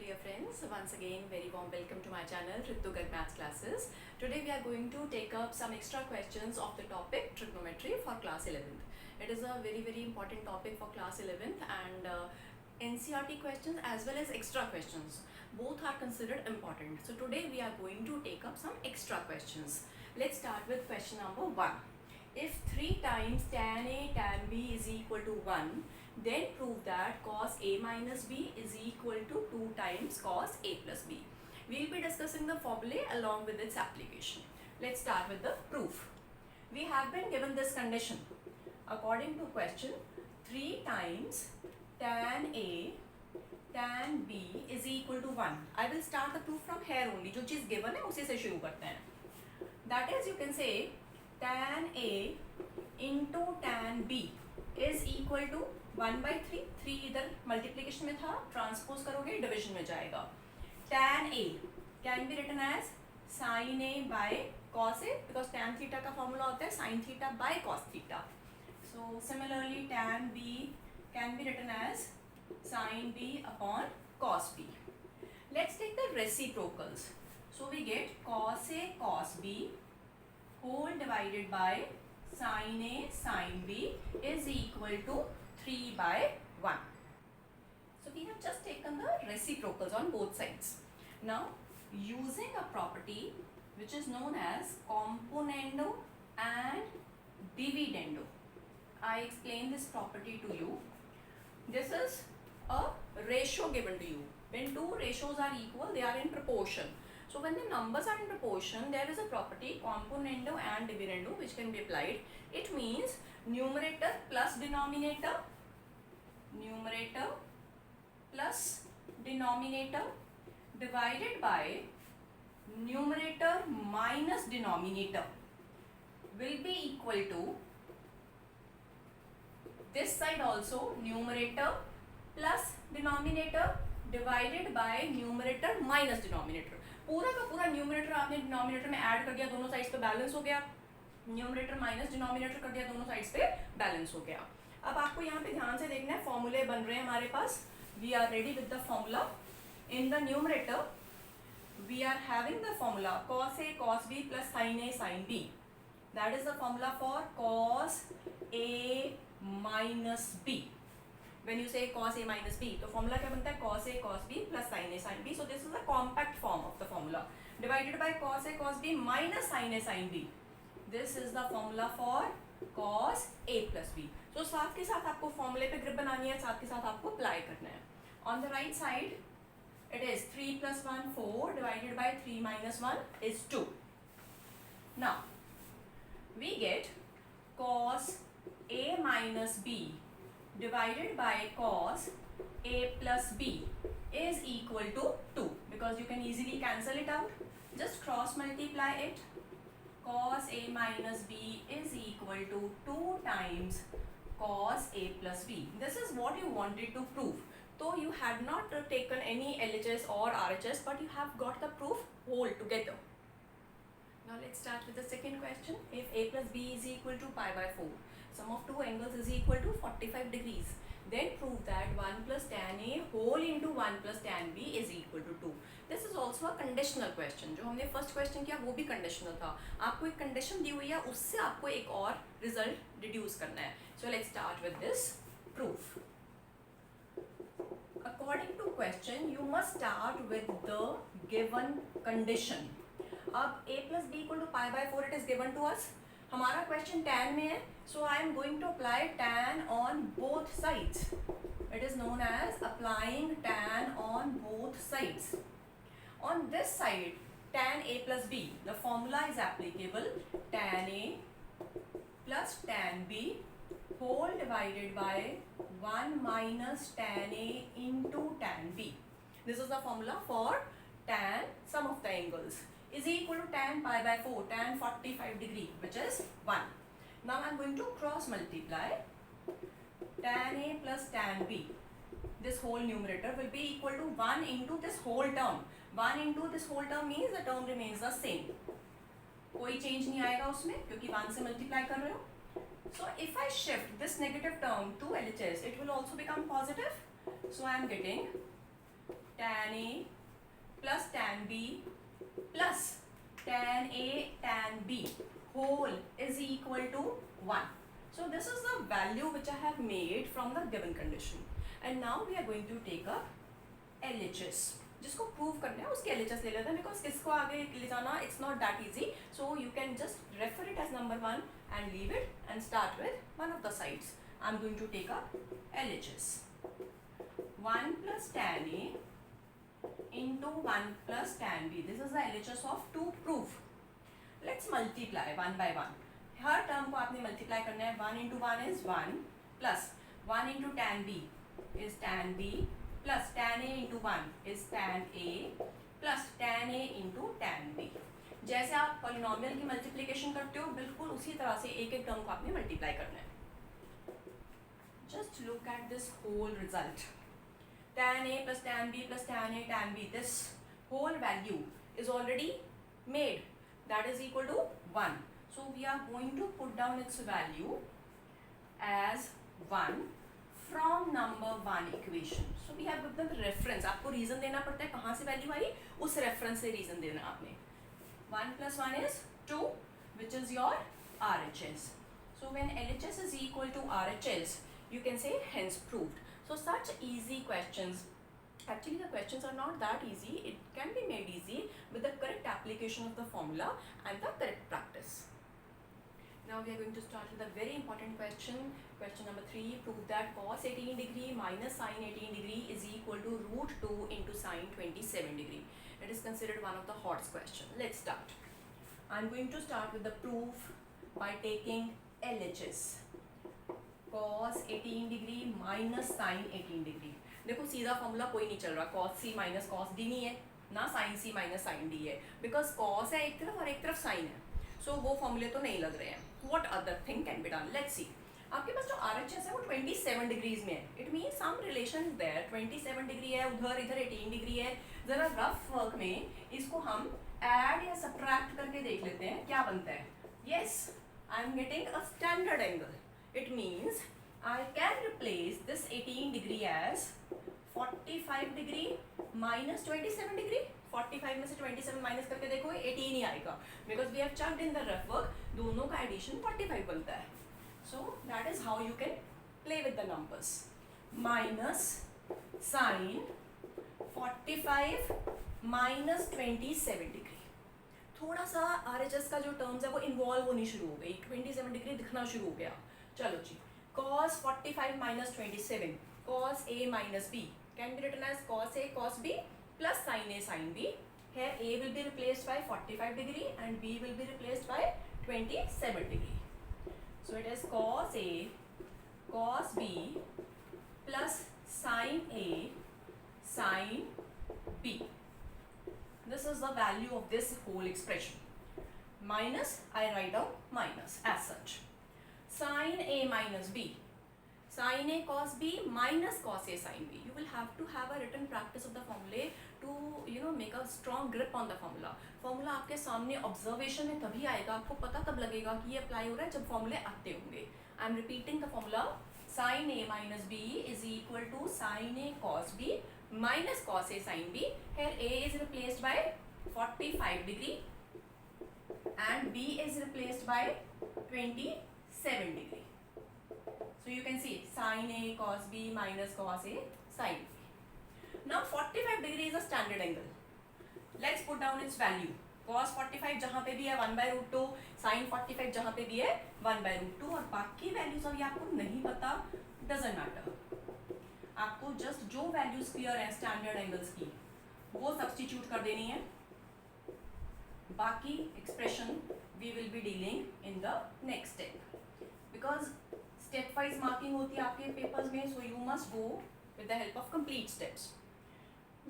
dear friends, once again very warm welcome to my channel Ritu Garg Maths Classes. Today we are going to take up some extra questions of the topic trigonometry for class 11th. It is a very important topic for class 11th and NCERT questions as well as extra questions. Both are considered important. So today we are going to take up some extra questions. Let's start with question number 1. If 3 times tan A tan B is equal to 1, then prove that cos A minus B is equal to 2 times cos A plus B. We will be discussing the formulae along with its application. Let's start with the proof. We have been given this condition. According to question, 3 times tan A tan B is equal to 1. I will start the proof from here only. जो चीज़ given है उसी से शुरू करते हैं. That is, you can say tan A into tan B is equal to 1/3. 3 इधर multiplication में था, ट्रांसपोज करोगे डिविजन में जाएगा. tan A can be written as sin A by cos A because tan theta का फॉर्मूला होता है sin theta by cos theta. So similarly tan B can be written as sin B upon cos B. Let's take the reciprocals. So we get cos A cos B whole divided by sin A sin B is equal to 3 by 1. So we have just taken the reciprocals on both sides. Now using a property which is known as componendo and dividendo, I explain this property to you. This is a ratio given to you. When two ratios are equal, they are in proportion. So when the numbers are in proportion, there is a property componendo and dividendo which can be applied. It means numerator plus denominator plus denominator divided by numerator minus denominator will be equal to this side also numerator plus denominator divided by numerator minus denominator. पूरा का पूरा numerator आपने denominator में add कर दिया, दोनों sides पे balance हो गया. न्यूमरेटर माइनस डिनोमिनेटर कर दिया, दोनों साइड्स पे बैलेंस हो गया. अब आपको यहाँ पे ध्यान से देखना है, फॉर्मूले बन रहे हैं हमारे पास. We are ready with the formula. In the numerator we are having the formula cos A cos B plus sin A sin B. That is the formula for cos A minus B. When you say cos A minus B, तो formula क्या बनता है? cos A cos B plus sin A sin B. So this is the compact form of the formula. Divided by cos A cos B minus sin A sin B. This is the formula for cos A plus B. So साथ के साथ आपको formula पे grip बनानी है, साथ के साथ आपको apply करना है. On the right side, it is 3 plus 1 4 divided by 3 minus 1 is 2. Now we get cos A minus B divided by cos A plus B is equal to 2 because you can easily cancel it out. Just cross multiply it. Cos A minus B is equal to 2 times cos A plus B. This is what you wanted to prove. So you had not taken any LHS or RHS, but you have got the proof whole together. Now let's start with the second question. If A plus B is equal to pi by 4, sum of two angles is equal to 45 degrees. Then prove that 1 plus tan A whole into 1 plus tan B is equal to 2. This is also a conditional question. जो हमने first question किया वो भी conditional था. आपको एक condition दी हुई है, उससे आपको एक और result deduce करना है. So let's start with this proof. According to question, you must start with the given condition. अब A plus B equal to pi by 4 it is given to us. हमारा क्वेश्चन tan में है, so I am going to apply tan on both sides. It is known as applying tan on both sides. On this side, tan A plus B, the formula is applicable. Tan A plus tan B whole divided by 1 minus tan A into tan B. This is the formula for tan sum of the angles is equal to tan pi by 4, tan 45 degree, which is 1. Now I am going to cross multiply tan A plus tan B. This whole numerator will be equal to 1 into this whole term. 1 into this whole term means the term remains the same. कोई change नहीं आएगा उसमें क्योंकि 1 से multiply कर रहे हो. So if I shift this negative term to LHS, it will also become positive. So I am getting tan A plus tan B plus tan A tan B whole is equal to 1. So this is the value which I have made from the given condition. And now we are going to take up LHS. जिसको prove करना है उसके LHS ले लेते हैं, because इसको आगे ले जाना it's not that easy. So you can just refer it as number 1 and leave it and start with one of the sides. I'm going to take up LHS. 1 plus tan A into 1 plus tan B. This is the LHS of 2 proof. Let's multiply 1 by 1. Her term को आपने multiply करना है. 1 into 1 is 1 plus 1 into tan B is tan B plus tan A into 1 is tan A plus tan A into tan B. जैसे आप polynomial की multiplication करते हो बिल्कुल उसी तरह से एक एक टर्म को आपने मल्टीप्लाई करना है. Just look at this whole result. tan A plus tan B plus tan A tan B, this whole value is already made, that is equal to 1. So we are going to put down its value as 1 from number 1 equation. So we have given the reference. आपको reason देना पड़ता है कहाँ से value आई, उस reference से reason देना आपने. 1 plus 1 is 2, which is your RHS. So when LHS is equal to RHS, you can say hence proved. So such easy questions, actually the questions are not that easy. It can be made easy with the correct application of the formula and the correct practice. Now we are going to start with a very important question. Question number 3. Prove that cos 18 degree minus sin 18 degree is equal to root 2 into sin 27 degree. It is considered one of the hot questions. Let's start. I'm going to start with the proof by taking LHS. Cos 18 degree minus sin 18 degree. देखो सीधा formula कोई नहीं चल रहा. cos c minus cos d नहीं है ना, sin c minus sin d है, बिकॉज cos है एक तरफ और एक तरफ sin है. सो वो फॉर्मूले तो नहीं लग रहे हैं. What other thing can be done? Let's see. आपके पास जो RHS है वो 27 डिग्रीज में है. It mean some relation there. 27 degree है उधर, इधर 18 डिग्री है. जरा रफ वर्क में इसको हम ऐड या सब्ट्रैक्ट करके देख लेते हैं क्या बनता है. Yes, I am getting a standard angle. It means I can replace this 18 degree as 45 degree minus 27 degree. 45 में से 27 माइनस करके देखो 18 ही आएगा, because we have chucked in the rough work. दोनों का एडिशन 45 बनता है. So that is how you can play with the numbers. Minus sin 45 minus 27 degree. थोड़ा सा RHS का जो टर्म्स है वो इन्वॉल्व होनी शुरू हो गई. 27 डिग्री दिखना शुरू हो गया. चलो जी. Cos 45 minus 27, cos A minus B can be written as cos A cos B plus sin A sin B. Here A will be replaced by 45 degree and B will be replaced by 27 degree. So it is cos A cos B plus sin A sin B. This is the value of this whole expression. Minus, I write down minus as such. Sin A minus B, sin A cos B minus cos A sin B. You will have to have a written practice of the formula to make a strong grip on the formula. Formula आपके सामने observation में तभी आएगा, आपको पता तब लगेगा कि ये apply हो रहा है जब formula आते होंगे. I am repeating the formula. Sin A minus B is equal to sin A cos B minus cos A sin B. Here A is replaced by 45 degree and B is replaced by 27 degree. So you can see sin A cos B minus cos A sin B. Now 45 degree is a standard angle. Let's put down its value. Cos 45 जहाँ पे भी है 1 by root 2, sin 45 जहाँ पे भी है 1 by root 2, और बाकी वैल्यूज अभी आपको नहीं पता, doesn't matter. आपको जस्ट जो वैल्यूज क्लियर है स्टैंडर्ड एंगल्स की वो सब्स्टिट्यूट कर देनी है. बाकी expression we will be dealing in the next step, because step wise marking होती है आपके पेपर्स में, so you must go with the help of complete steps.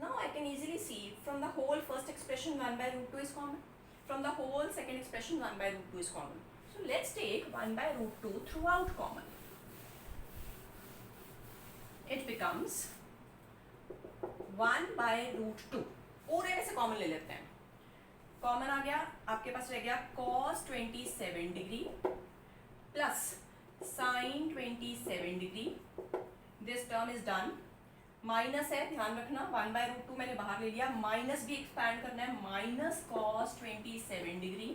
Now I can easily see from the whole first expression 1 by root 2 is common, from the whole second expression 1 by root 2 is common. So let's take 1 by root 2 throughout common. It becomes 1 by root 2. पूरे में से common ले लेते हैं. Common आ गया, आपके पास रह गया cos 27 degree plus sin 27 degree. This term is done. Minus है, ध्यान रखना, 1/√2 मैंने बाहर ले लिया, माइनस भी एक्सपैंड करना है, माइनस कॉस 27 डिग्री,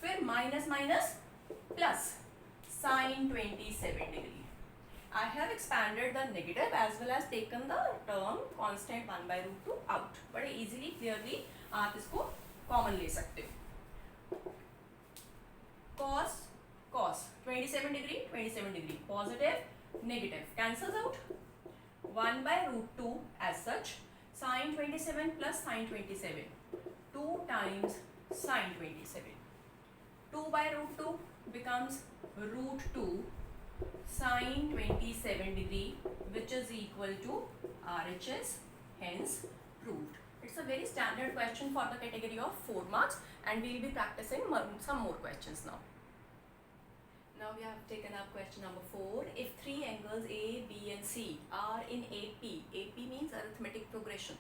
फिर minus minus plus sign 27 degree. I have expanded the negative as well as taken the term constant 1/√2 out. बड़े easily clearly आप इसको common ले सकते हो. Cos 27 degree positive negative cancels out. 1/√2 as such, sin 27 plus sin 27, 2 times sin 27. 2/√2 becomes √2 sin 27 degree, which is equal to RHS, hence proved. It's a very standard question for the category of 4 marks, and we will be practicing some more questions now. Now we have taken up question number 4. If 3 angles A, B and C are in AP means arithmetic progression,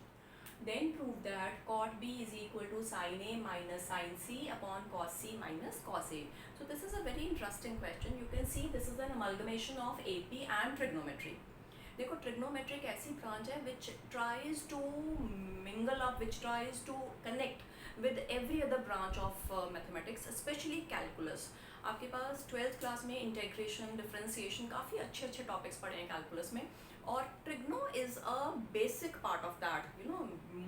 then prove that cot B is equal to sin A minus sin C upon cos C minus cos A. So this is a very interesting question. You can see this is an amalgamation of AP and trigonometry. देखो trigonometry एक ऐसी branch है which tries to mingle up, which tries to connect with every other branch of mathematics, especially calculus. आपके पास 12th class में integration, differentiation, काफ़ी अच्छे अच्छे टॉपिक्स पढ़े हैं कैलकुलस में, और trigno is a basic part of that. You know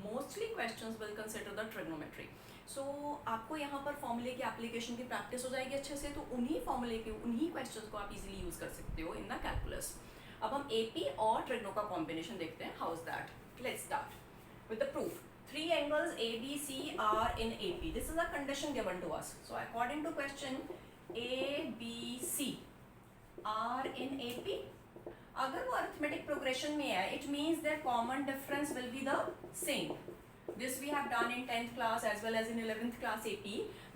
mostly questions will consider the trigonometry. So आपको यहाँ पर फॉर्मूले की एप्लीकेशन की प्रैक्टिस हो जाएगी अच्छे से, तो उन्हीं फॉर्मूले के उन्हीं क्वेश्चंस को आप इजीली यूज कर सकते हो इन द कैलकुलस. अब हम एपी और ट्रिग्नो का कॉम्बिनेशन देखते हैं. How is that? Let's start with the proof. 3 angles ABC are in AP. This is a condition given to us. So according to question, ABC are in AP. अगर वो arithmetic progression में है, it means their common difference will be the same. This we have done in 10th class as well as in 11th class AP.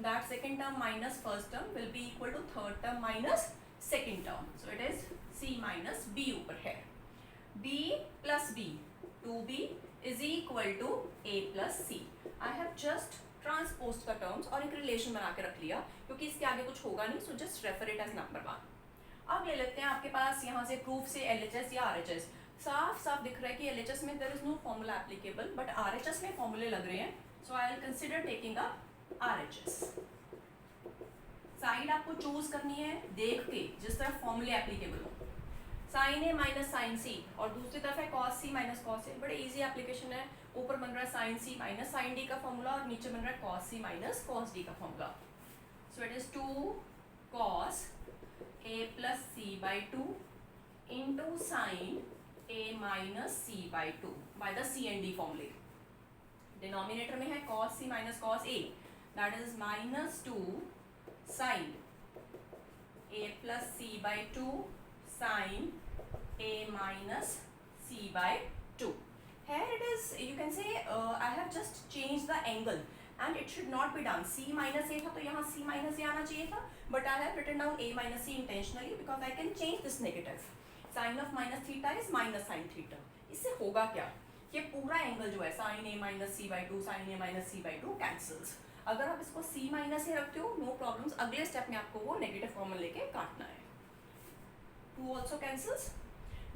That second term minus first term will be equal to third term minus second term. So it is C minus B ऊपर है. B plus B, 2B is equal to A plus C. I have just transpose का terms और एक relation बना के रख लिया, क्योंकि इसके आगे कुछ होगा नहीं. So just refer it as number 1. अब ले लेते हैं आपके पास यहाँ से प्रूफ से LHS या RHS. साफ साफ दिख रहा है कि LHS में there is no formula applicable, but RHS में फॉर्मूले लग रहे हैं. So I will consider taking up RHS. Side आपको चूज करनी है देख के जिस तरह फॉर्मूले एप्लीकेबल हो. Sine A minus sine C और दूसरी तरफ है cos C minus cos A. बड़े इजी एप्लीकेशन है. ऊपर बन रहा है sine C minus sine D का फॉर्मूला और नीचे बन रहा है cos C minus cos D का formula. So it is 2 cos A plus C by 2 into sine A minus C by 2 by the C and D फॉर्मूले. Denominator में है cos C minus cos A, that is minus 2 sine A plus C by 2 sin a minus c by 2. Here it is, you can say I have just changed the angle and it should not be done. c minus a था तो यहाँ c minus a आना चाहिए था, but I have written down a minus c intentionally because I can change this negative. Sin of minus theta is minus sin theta. इससे होगा क्या? ये पूरा एंगल जो है sin a minus c by 2 sin a minus c by 2 cancels. अगर आप इसको c minus a रखते हो, no problems. अगले स्टेप में आपको वो नेगेटिव कॉमन लेके काटना है. 2 also cancels.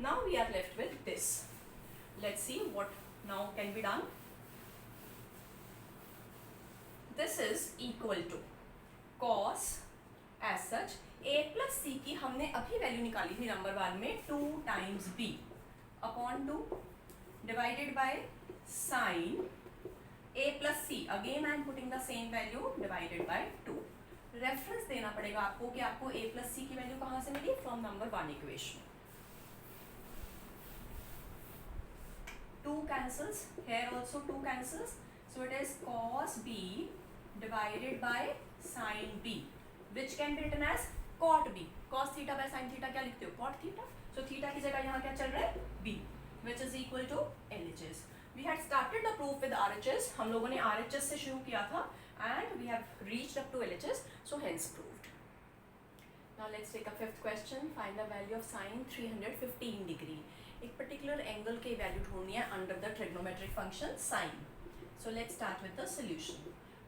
Now we are left with this. Let's see what now can be done. This is equal to cos as such a plus c की हमने अभी वैल्यू निकाली थी नंबर 1 में 2 times b upon 2 divided by sin a plus c. Again I am putting the same value divided by 2. Reference देना पड़ेगा आपको कि आपको a प्लस सी की वैल्यू कहाँ से मिली, from number 1 equation. 2 cancels, here also 2 cancels, so it is cos b divided by sin b, which can be written as cot b. cos theta by sin theta क्या लिखते हो, cot theta. so theta की जगह यहाँ क्या चल रहा है, b, which is equal to LHS. We had started the proof with RHS. हम लोगों ने RHS से शुरू किया था and we have reached up to LHS, so hence proved. Now let's take a fifth question. Find the value of sin 315 degree. एक particular angle की value ढूंढनी है under the trigonometric function sin. So let's start with the solution.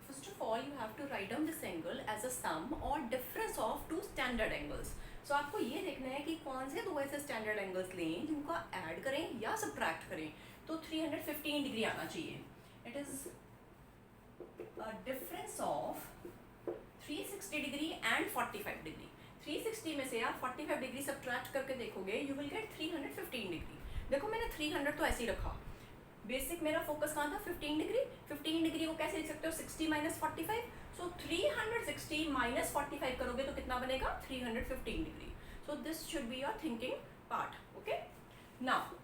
First of all, you have to write down this angle as a sum or difference of two standard angles. सो आपको ये देखना है कि कौन से दो ऐसे स्टैंडर्ड एंगल्स लें जिनको ऐड करें या सब्ट्रैक्ट करें, तो 315 डिग्री आना चाहिए. It is a difference of 360 degree and 45 degree. 360 में से आप 45 डिग्री सब्ट्रैक्ट करके देखोगे, यू विल गेट 315 डिग्री. देखो मैंने 300 तो ऐसे ही रखा, बेसिक मेरा फोकस कहाँ था, 15 डिग्री. 15 डिग्री को कैसे लिख सकते हो, 60 माइनस 45. सो 360 माइनस 45 करोगे तो कितना बनेगा, 315 degree. So this should be your thinking part. Okay, now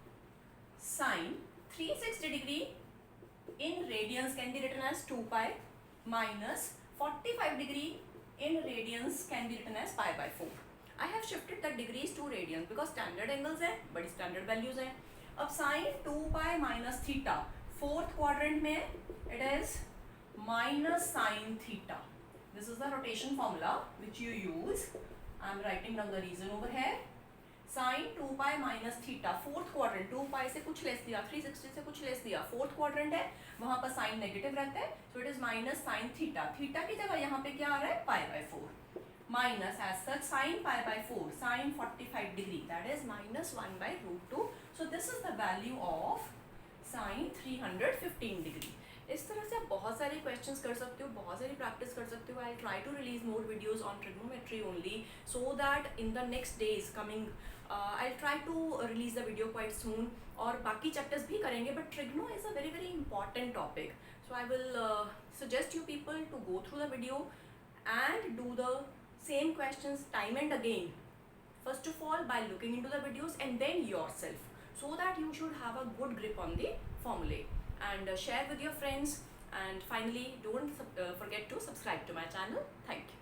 sine 360 degree in radians can be written as 2 pi minus 45 degree in radians can be written as pi by 4. I have shifted the degrees to radians because standard angles है, बड़ी standard values हैं. अब sin 2 pi minus theta fourth quadrant में it is minus sin theta. This is the rotation formula which you use. I am writing down the reason over here. Sine 2 pi minus theta fourth quadrant, 2 pi से कुछ less दिया, 360 से कुछ less दिया, fourth quadrant है, वहां पर sign negative रहता है. So it is minus sine theta. Theta की जगह यहाँ पे क्या आ रहा है, pi by 4 minus as such sine pi by 4 sine 45 degree that is minus 1 by root 2. So this is the value of sine 315 degree. इस तरह से आप बहुत सारे क्वेश्चंस कर सकते हो, बहुत सारी प्रैक्टिस कर सकते हो. I try to release more videos on trigonometry only so that in the next days coming I try to release the video quite soon. और बाकी चैप्टर्स भी करेंगे, but trigno is a very very important topic. So I will suggest you people to go through the video and do the same questions time and again, first of all by looking into the videos and then yourself, so that you should have a good grip on the formulae. And share with your friends, and finally don't forget to subscribe to my channel. Thank you.